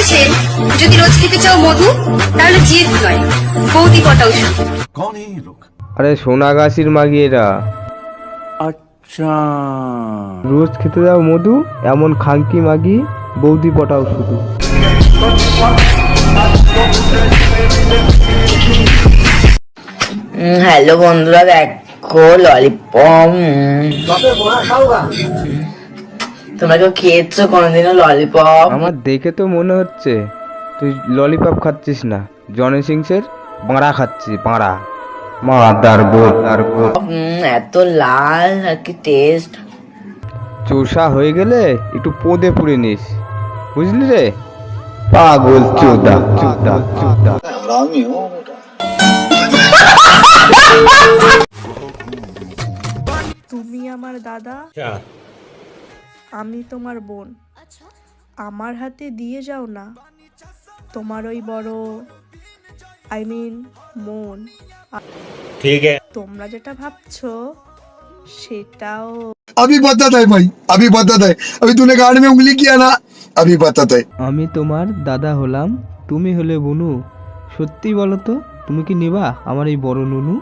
বলেছে যদি রোজ খেতে চাও মধু তাহলে জিদ নয় বৌদি পটাও শুধু। আরে সোনাগাছির মাগি এরা। আচ্ছা, রোজ খেতে দাও মধু, এমন খাঙ্কি মাগি, বৌদি পটাও শুধু। হ্যালো বন্ধুরা, দেখো ললিপপ। তোমরা কেউ খেয়েছো কোনোদিনও ললিপপ? আমার দেখে তো মনে হচ্ছে তুই ললিপপ খাচ্ছিস না, জনি সিংসের বাঁড়া খাচ্ছিস, বাঁড়া। মাদার বোধ আর বোধ। এত লাল আর কি টেস্ট। চোষা হয়ে গেলে একটু পোদে পুড়ে নিস, বুঝলি রে? পাগল চোদা চোদা চোদা। তুমি আমার দাদা, আমি তোমার বোন। আমার হাতে দিয়ে যাও না তোমার ওই বড় মন। ঠিক আছে। তোমরা যেটা ভাবছো সেটাও। अभी बताता है भाई, अभी बताता है। अभी तूने गाड़ में उंगली किया ना, अभी बताता है। আমি তোমার দাদা হলাম, তুমি হলে বুনু। সত্যি বলো তো, তুমি কি নিবা আমার এই বড় নুনু?